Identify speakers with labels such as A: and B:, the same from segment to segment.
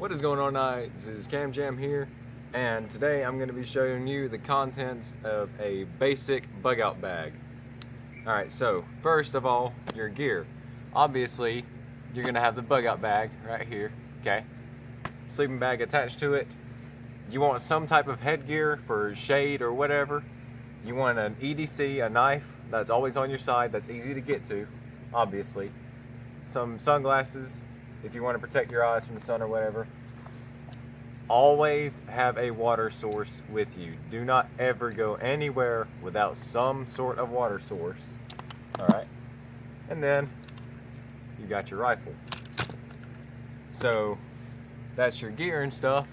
A: What is going on tonight? This is Cam Jam here, and today I'm going to be showing you the contents of a basic bug out bag. Alright, so first of all, your gear. Obviously, you're going to have the bug out bag right here, okay? Sleeping bag attached to it. You want some type of headgear for shade or whatever. You want an EDC, a knife that's always on your side, that's easy to get to, obviously. Some sunglasses, if you want to protect your eyes from the sun or whatever. Always have a water source with you. Do not ever go anywhere without some sort of water source. Alright? And then you got your rifle. So that's your gear and stuff.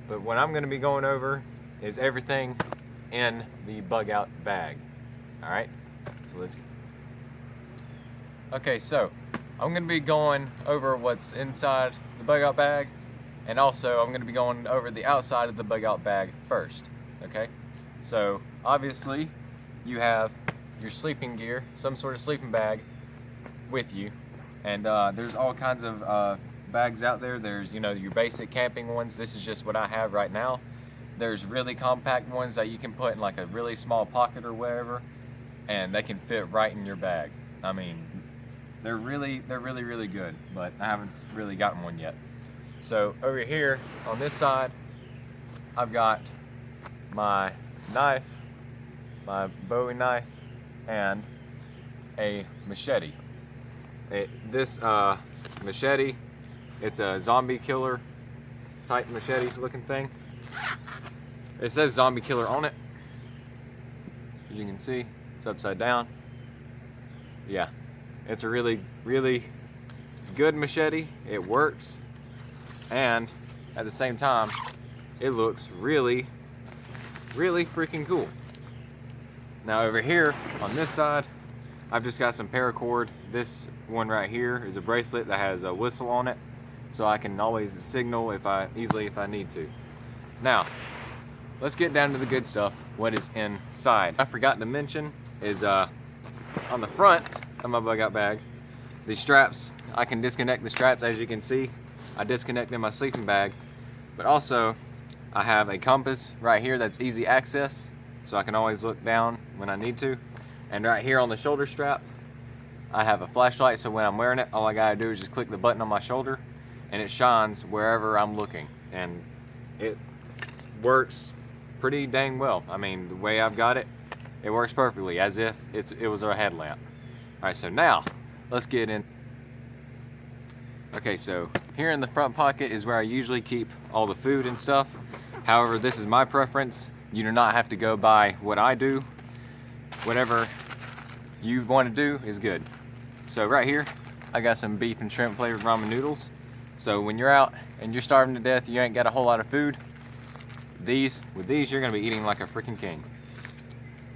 A: But what I'm going to be going over is everything in the bug out bag. Alright? So let's go. Okay, so I'm going to be going over what's inside the bug out bag, and also I'm going to be going over the outside of the bug out bag first. Okay, so obviously you have your sleeping gear, some sort of sleeping bag with you, and there's all kinds of bags out there. There's, you know, your basic camping ones. This is just what I have right now. There's really compact ones that you can put in like a really small pocket or whatever, and they can fit right in your bag. I mean, they're really good, but I haven't really gotten one yet. So over here on this side, I've got my knife, my Bowie knife, and a machete. This machete, it's a zombie killer type machete looking thing. It says zombie killer on it. As you can see, it's upside down. Yeah. It's a really good machete. It works, and at the same time, it looks really freaking cool. Now over here on this side, I've just got some paracord. This one right here is a bracelet that has a whistle on it, so I can always signal easily if I need to. Now, let's get down to the good stuff. What is inside? I forgot to mention is on the front of my bug out bag, the straps, I can disconnect the straps. As you can see, I disconnected my sleeping bag, but also I have a compass right here that's easy access, so I can always look down when I need to. And right here on the shoulder strap, I have a flashlight, so when I'm wearing it, all I gotta do is just click the button on my shoulder and it shines wherever I'm looking, and it works pretty dang well. I mean, the way I've got it, it works perfectly, as if it was a headlamp. Alright, so now, let's get in. Okay, so here in the front pocket is where I usually keep all the food and stuff. However, this is my preference. You do not have to go by what I do. Whatever you want to do is good. So right here, I got some beef and shrimp flavored ramen noodles. So when you're out and you're starving to death, you ain't got a whole lot of food, with these you're gonna be eating like a freaking king.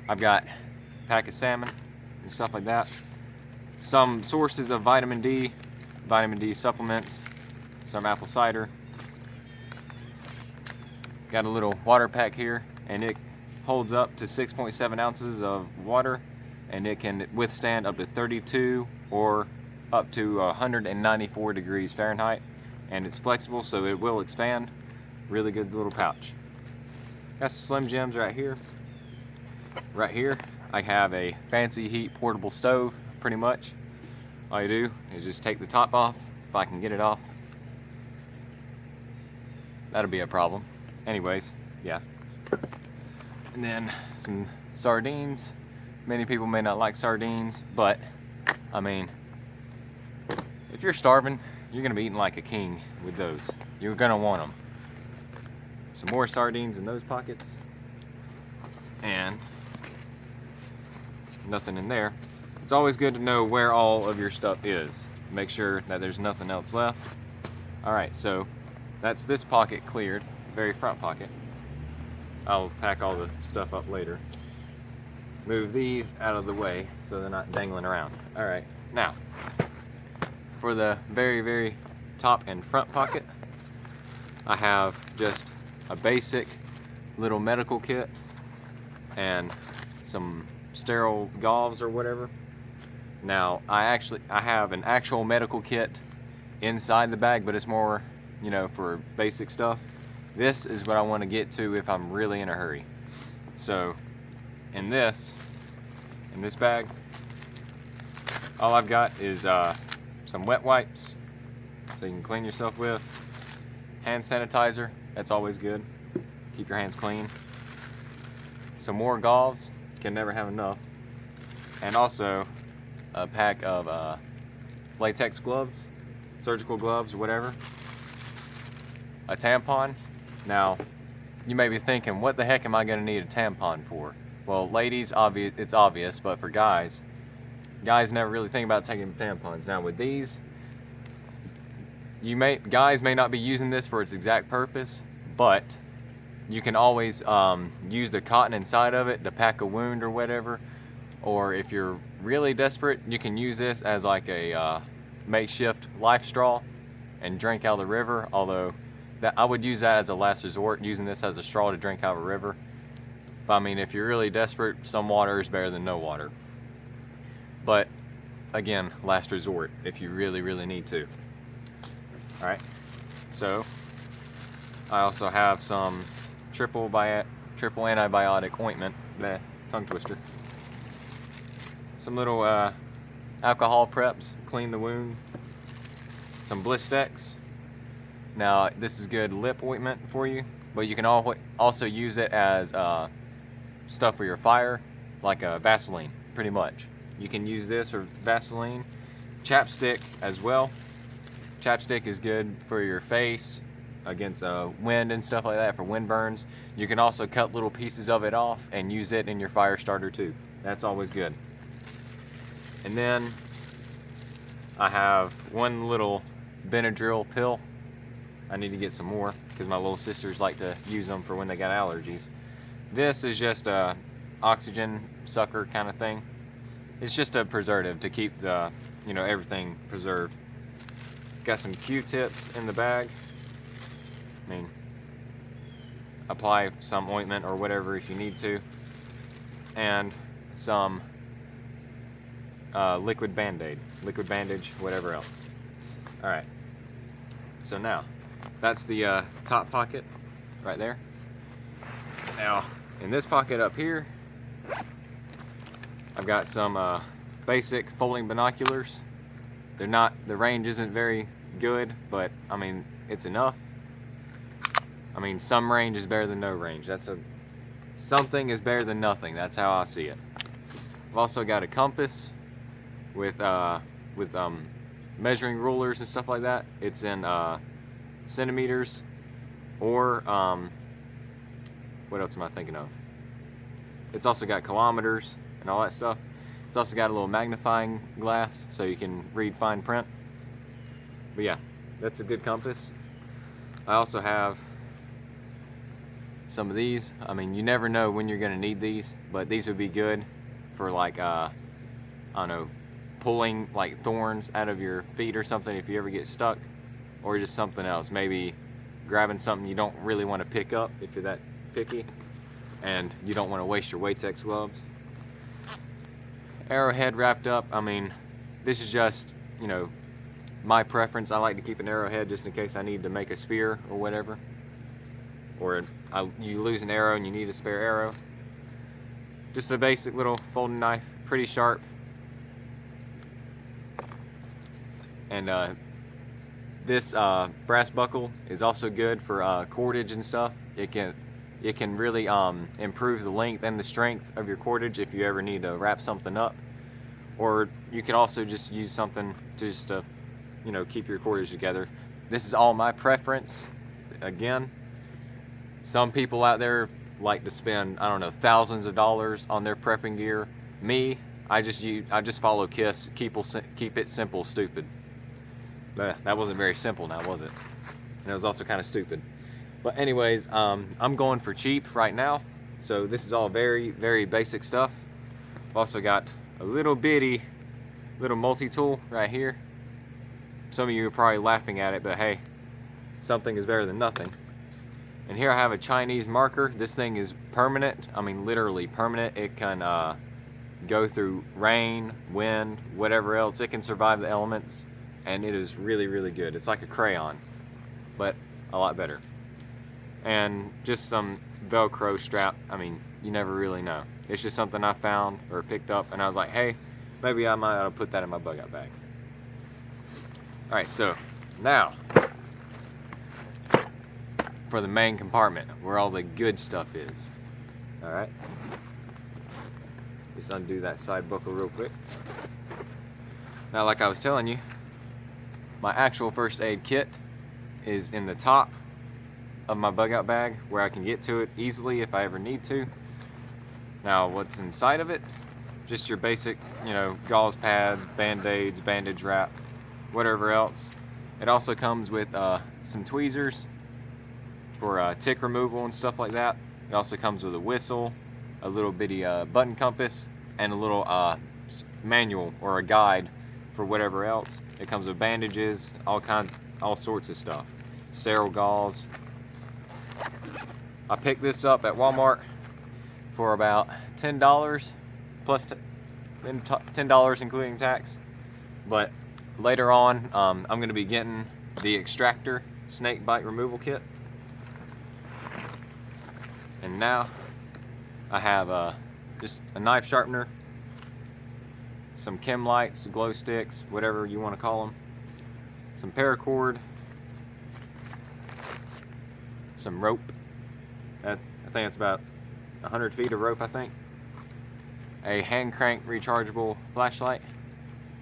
A: I've got a pack of salmon and stuff like that. Some sources of vitamin D supplements, some apple cider. Got a little water pack here, and it holds up to 6.7 ounces of water, and it can withstand up to 32 or up to 194 degrees Fahrenheit, and it's flexible, so it will expand. Really good little pouch. Got some Slim Jims right here. Right here, I have a Fancy Heat portable stove, pretty much. All you do is just take the top off, if I can get it off. That'll be a problem. Anyways, yeah. And then some sardines. Many people may not like sardines, but I mean, if you're starving, you're gonna be eating like a king with those. You're gonna want them. Some more sardines in those pockets. And nothing in there. It's always good to know where all of your stuff is. Make sure that there's nothing else left. Alright, so that's this pocket cleared, very front pocket. I'll pack all the stuff up later. Move these out of the way so they're not dangling around. Alright, now, for the very top and front pocket, I have just a basic little medical kit and some sterile gauze or whatever. Now, I have an actual medical kit inside the bag, but it's more you know, for basic stuff. This is what I want to get to if I'm really in a hurry. So in this bag, all I've got is some wet wipes so you can clean yourself with, hand sanitizer, that's always good, keep your hands clean, some more gauze, can never have enough, and also a pack of latex gloves, surgical gloves or whatever, a tampon. Now you may be thinking, what the heck am I going to need a tampon for? Well, ladies, it's obvious, but for guys never really think about taking tampons. Now with these, guys may not be using this for its exact purpose, but you can always use the cotton inside of it to pack a wound or whatever. Or if you're really desperate, you can use this as like a makeshift life straw and drink out of the river. Although I would use that as a last resort, using this as a straw to drink out of a river. But I mean, if you're really desperate, some water is better than no water. But again, last resort if you really, really need to. Alright, so I also have some triple antibiotic ointment, tongue twister. Some little alcohol preps, clean the wound. Some Blistex. Now this is good lip ointment for you, but you can also use it as stuff for your fire, like a Vaseline, pretty much. You can use this for Vaseline. Chapstick as well. Chapstick is good for your face, against wind and stuff like that, for wind burns. You can also cut little pieces of it off and use it in your fire starter too. That's always good. And then I have one little Benadryl pill. I need to get some more because my little sisters like to use them for when they got allergies. This is just a oxygen sucker kind of thing. It's just a preservative to keep the, everything preserved. Got some Q-tips in the bag. I mean, apply some ointment or whatever if you need to. And some liquid bandage, whatever else. Alright, so now, that's the top pocket right there. Now, in this pocket up here, I've got some basic folding binoculars. The range isn't very good, but I mean, it's enough. I mean, some range is better than no range. Something is better than nothing. That's how I see it. I've also got a compass with measuring rulers and stuff like that. It's in centimeters, or what else am I thinking of? It's also got kilometers and all that stuff. It's also got a little magnifying glass so you can read fine print. But yeah, that's a good compass. I also have some of these. I mean, you never know when you're gonna need these, but these would be good for like I don't know, pulling like thorns out of your feet or something if you ever get stuck, or just something else, maybe grabbing something you don't really want to pick up if you're that picky and you don't want to waste your Watex gloves. Arrowhead wrapped up. I mean, this is just, my preference. I like to keep an arrowhead just in case I need to make a spear or whatever, or you lose an arrow and you need a spare arrow. Just a basic little folding knife, pretty sharp. And this brass buckle is also good for cordage and stuff. It can really improve the length and the strength of your cordage if you ever need to wrap something up. Or you can also just use something to just keep your cordage together. This is all my preference. Again, some people out there like to spend, I don't know, thousands of dollars on their prepping gear. Me, I just follow KISS. Keep it simple, stupid. That wasn't very simple now, was it? And it was also kind of stupid. But anyways, I'm going for cheap right now. So this is all very, very basic stuff. I've also got a little bitty little multi-tool right here. Some of you are probably laughing at it, but hey, something is better than nothing. And here I have a Chinese marker. This thing is permanent. I mean, literally permanent. It can go through rain, wind, whatever else. It can survive the elements, and it is really, really good. It's like a crayon. But a lot better. And just some Velcro strap. I mean, you never really know. It's just something I found or picked up, and I was like, hey, maybe I might ought to put that in my bug out bag. Alright, so now for the main compartment where all the good stuff is. Alright, just undo that side buckle real quick. Now, like I was telling you, my actual first aid kit is in the top of my bug out bag where I can get to it easily if I ever need to. Now, what's inside of it? Just your basic, gauze pads, band-aids, bandage wrap, whatever else. It also comes with some tweezers for tick removal and stuff like that. It also comes with a whistle, a little bitty button compass, and a little manual or a guide for whatever else. It comes with bandages, all sorts of stuff. Sterile gauze. I picked this up at Walmart for about $10 plus $10 including tax. But later on, I'm going to be getting the Extractor snake bite removal kit. And now I have just a knife sharpener, some chem lights, glow sticks, whatever you want to call them, some paracord, some rope. I think it's about 100 feet of rope, I think. A hand crank rechargeable flashlight.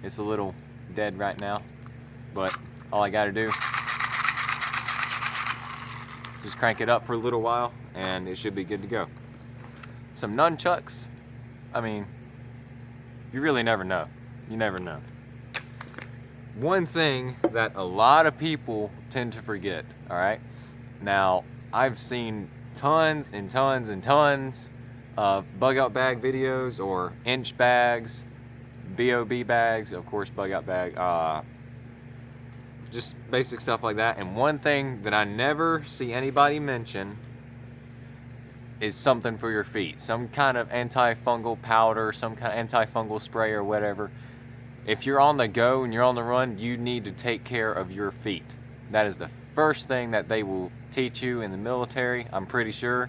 A: It's a little dead right now, but all I gotta do just crank it up for a little while and it should be good to go. Some nunchucks. I mean, you really never know. You never know. One thing that a lot of people tend to forget, alright? Now, I've seen tons and tons and tons of bug out bag videos or inch bags, BOB bags, of course bug out bag, just basic stuff like that. And one thing that I never see anybody mention is something for your feet. Some kind of antifungal powder, some kind of antifungal spray or whatever. If you're on the go and you're on the run, you need to take care of your feet. That is the first thing that they will teach you in the military, I'm pretty sure,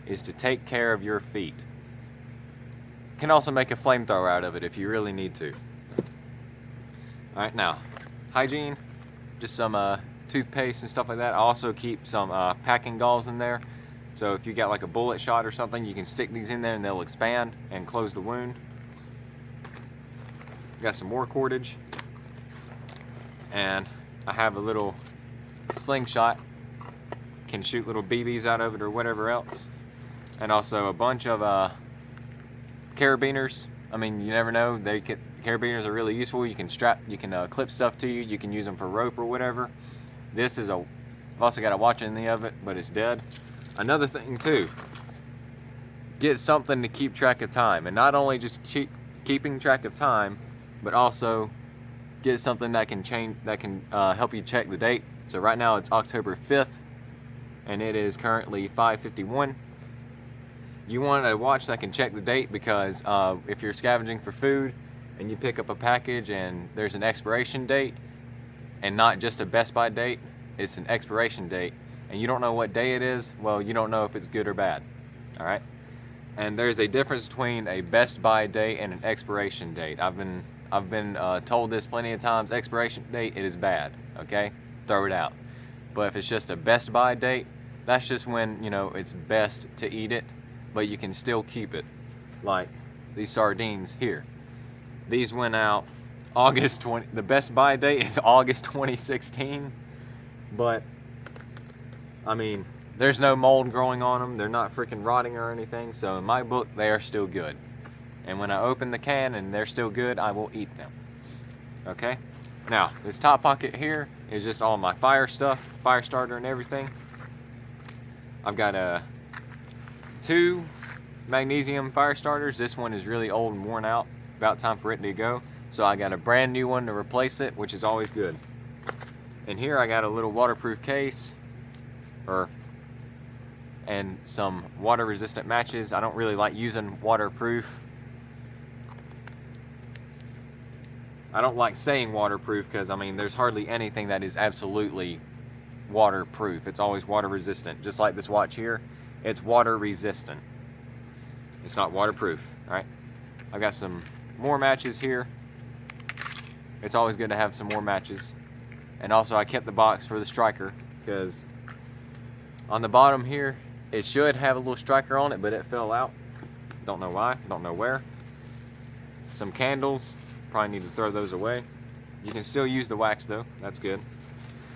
A: is to take care of your feet. You can also make a flamethrower out of it if you really need to. Alright, now, hygiene, just some toothpaste and stuff like that. I also keep some packing gauze in there. So if you got like a bullet shot or something, you can stick these in there and they'll expand and close the wound. Got some more cordage. And I have a little slingshot. Can shoot little BBs out of it or whatever else. And also a bunch of carabiners. I mean, you never know. Carabiners are really useful. You can clip stuff to you. You can use them for rope or whatever. I've also got a watch in the of it, but it's dead. Another thing too, get something to keep track of time, and not only just keeping track of time, but also get something that can help you check the date. So right now it's October 5th, and it is currently 5:51. You want a watch that can check the date because if you're scavenging for food and you pick up a package and there's an expiration date, and not just a Best By date, it's an expiration date, and you don't know what day it is, well, you don't know if it's good or bad. Alright? And there's a difference between a Best By date and an expiration date. I've been told this plenty of times. Expiration date, it is bad. Okay? Throw it out. But if it's just a Best By date, that's just when, it's best to eat it, but you can still keep it. Like these sardines here. These went out August 20, the Best By date is August 2016, but I mean, there's no mold growing on them. They're not freaking rotting or anything. So in my book, they are still good. And when I open the can and they're still good, I will eat them. Okay? Now, this top pocket here is just all my fire stuff, fire starter and everything. I've got 2 magnesium fire starters. This one is really old and worn out. About time for it to go. So I got a brand new one to replace it, which is always good. And here I got a little waterproof case. And some water resistant matches. I don't really like using waterproof. I don't like saying waterproof because I mean there's hardly anything that is absolutely waterproof. It's always water resistant. Just like this watch here, it's water resistant. It's not waterproof. All right. I've got some more matches here. It's always good to have some more matches. And also I kept the box for the striker because on the bottom here, it should have a little striker on it, but it fell out. Don't know why, don't know where. Some candles, probably need to throw those away. You can still use the wax though, that's good.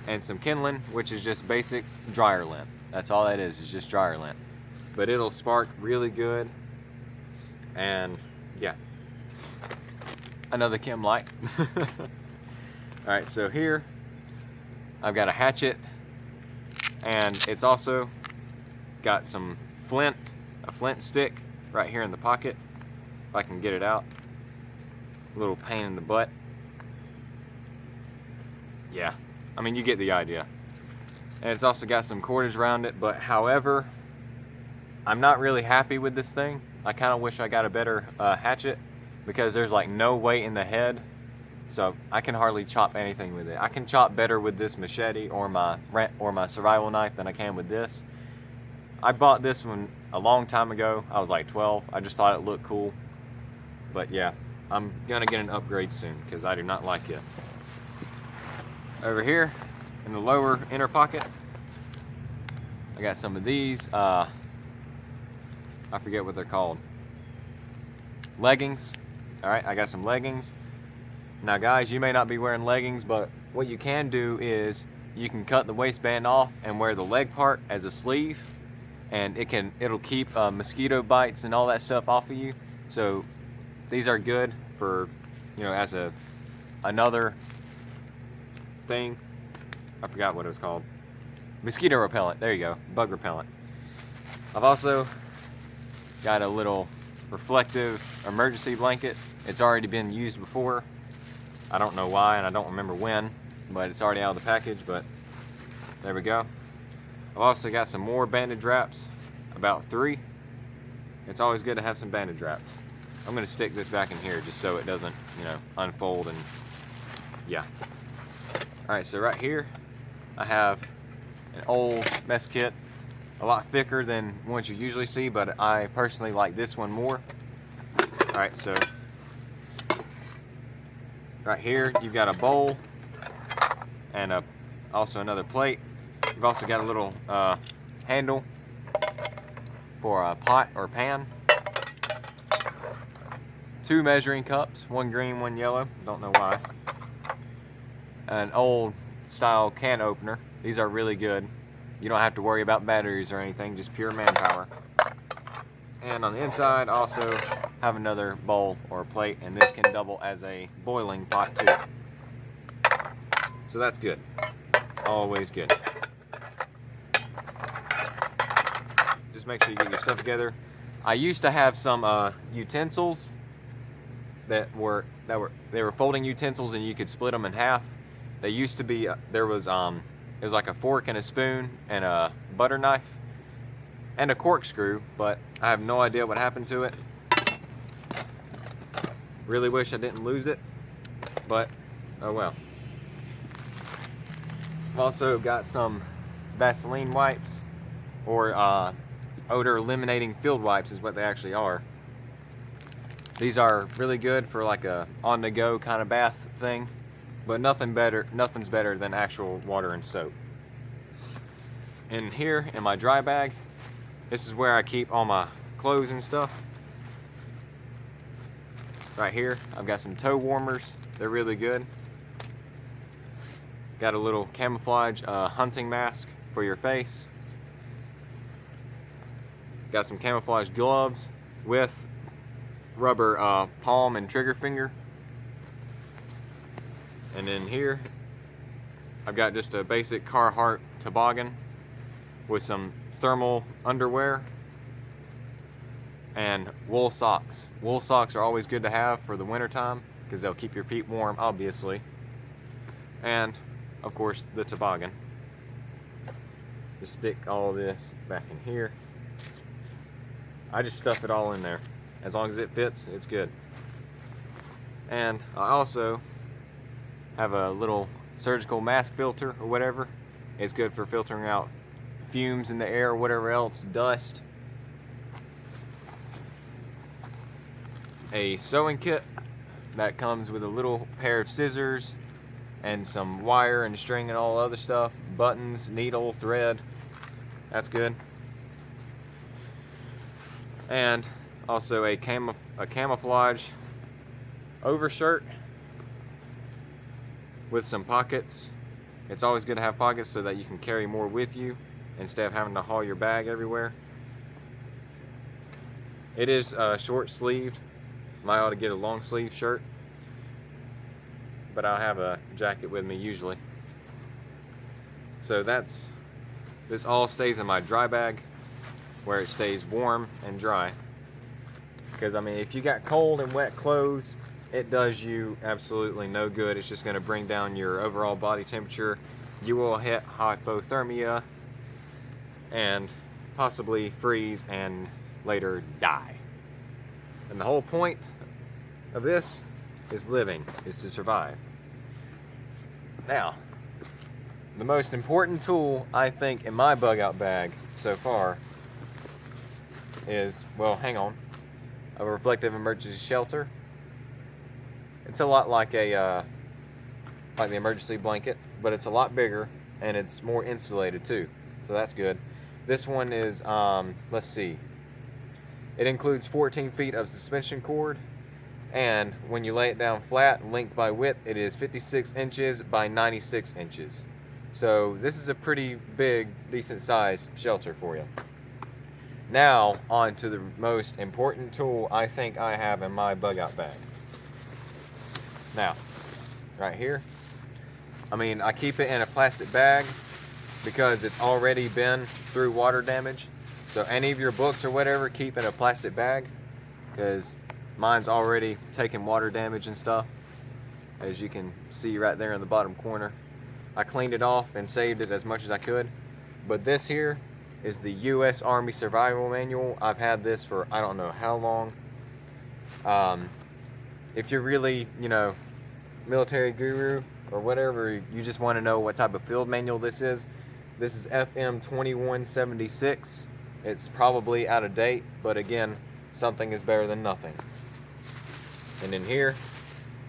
A: And some kindling, which is just basic dryer lint. That's all that is just dryer lint. But it'll spark really good. And yeah, another chem light. Alright, so here I've got a hatchet, and it's also got some flint, a flint stick right here in the pocket, if I can get it out. A little pain in the butt. Yeah, I mean, you get the idea. And it's also got some cordage around it, but however, I'm not really happy with this thing. I kind of wish I got a better hatchet, because there's like no weight in the head, so I can hardly chop anything with it. I can chop better with this machete or my survival knife than I can with this. I bought this one a long time ago. I was like 12. I just thought it looked cool. But yeah, I'm gonna get an upgrade soon because I do not like it. Over here in the lower inner pocket, I got some of these. I forget what they're called. Leggings. Alright, I got some leggings. Now guys, you may not be wearing leggings, but what you can do is you can cut the waistband off and wear the leg part as a sleeve, and it'll keep mosquito bites and all that stuff off of you. So these are good for, you know, as another thing. I forgot what it was called. Mosquito repellent. There you go. Bug repellent. I've also got a little reflective emergency blanket. It's already been used before. I don't know why, and I don't remember when, but it's already out of the package, but there we go. I've also got some more bandage wraps, about 3. It's always good to have some bandage wraps. I'm gonna stick this back in here just so it doesn't, you know, unfold, and yeah. All right, so right here, I have an old mess kit, a lot thicker than ones you usually see, but I personally like this one more. All right, so right here, you've got a bowl and also another plate. You've also got a little handle for a pot or pan. 2 measuring cups, 1 green, 1 yellow, don't know why. An old style can opener. These are really good. You don't have to worry about batteries or anything, just pure manpower. And on the inside, also have another bowl or plate, and this can double as a boiling pot too. So that's good. Always good. Just make sure you get your stuff together. I used to have some utensils that were folding utensils, and you could split them in half. They used to be it was like a fork and a spoon and a butter knife and a corkscrew, but I have no idea what happened to it. Really wish I didn't lose it, but oh well. I've also got some Vaseline wipes, or odor eliminating field wipes is what they actually are. These are really good for like a on-the-go kind of bath thing, but nothing's better than actual water and soap. And here in my dry bag, this is where I keep all my clothes and stuff. Right here, I've got some toe warmers. They're really good. Got a little camouflage hunting mask for your face. Got some camouflage gloves with rubber palm and trigger finger. And then here, I've got just a basic Carhartt toboggan with some thermal underwear and wool socks. Wool socks are always good to have for the winter time because they'll keep your feet warm, obviously. And of course, the toboggan. Just stick all this back in here. I just stuff it all in there. As long as it fits, it's good. And I also have a little surgical mask filter or whatever. It's good for filtering out fumes in the air or whatever else, dust. A sewing kit that comes with a little pair of scissors and some wire and string and all other stuff, buttons, needle, thread. That's good. And also a camouflage overshirt with some pockets. It's always good to have pockets so that you can carry more with you instead of having to haul your bag everywhere. It is short sleeved. Might ought to get a long sleeve shirt, but I'll have a jacket with me usually. So this all stays in my dry bag where it stays warm and dry. Because I mean, if you got cold and wet clothes, it does you absolutely no good. It's just going to bring down your overall body temperature. You will hit hypothermia and possibly freeze and later die. And the whole point of this is living, is to survive. Now, the most important tool I think in my bug out bag so far is, well, hang on, a reflective emergency shelter. It's a lot like the emergency blanket, but it's a lot bigger and it's more insulated too, so that's good. This one is, let's see, it includes 14 feet of suspension cord, and when you lay it down flat, length by width, it is 56 inches by 96 inches. So this is a pretty big, decent sized shelter for you. Now, on to the most important tool I think I have in my bug out bag. Now, right here, I mean, I keep it in a plastic bag because it's already been through water damage. So any of your books or whatever, keep in a plastic bag, because mine's already taken water damage and stuff, as you can see right there in the bottom corner. I cleaned it off and saved it as much as I could. But this here is the U.S. Army Survival Manual. I've had this for I don't know how long. If you're really, you know, military guru or whatever, you just want to know what type of field manual this is FM 2176. It's probably out of date, but again, something is better than nothing. And in here,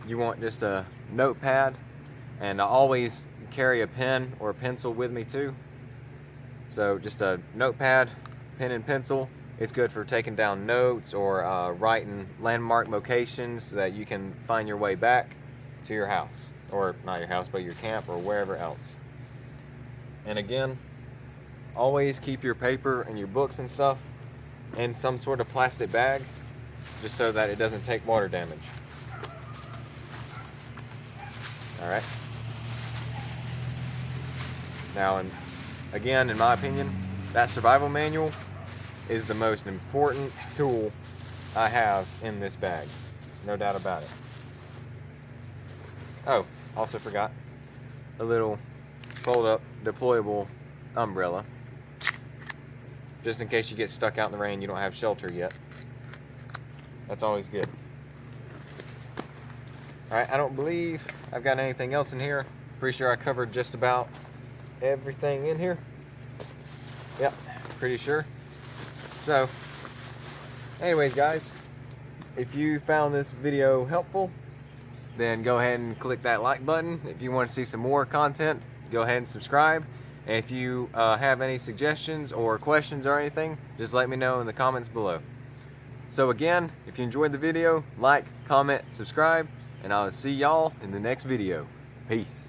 A: you want just a notepad, and I always carry a pen or a pencil with me too. So just a notepad, pen and pencil. It's good for taking down notes or writing landmark locations so that you can find your way back to your house. Or not your house, but your camp or wherever else. And again, always keep your paper and your books and stuff in some sort of plastic bag, just so that it doesn't take water damage. Alright. Now, and again, in my opinion, that survival manual is the most important tool I have in this bag. No doubt about it. Oh, also forgot a little fold-up deployable umbrella, just in case you get stuck out in the rain, you don't have shelter yet. That's always good. Alright, I don't believe I've got anything else in here. Pretty sure I covered just about everything in here. Yep, pretty sure. So, anyways guys, if you found this video helpful, then go ahead and click that like button. If you want to see some more content, go ahead and subscribe. And if you have any suggestions or questions or anything, just let me know in the comments below. So again, if you enjoyed the video, like, comment, subscribe, and I'll see y'all in the next video. Peace.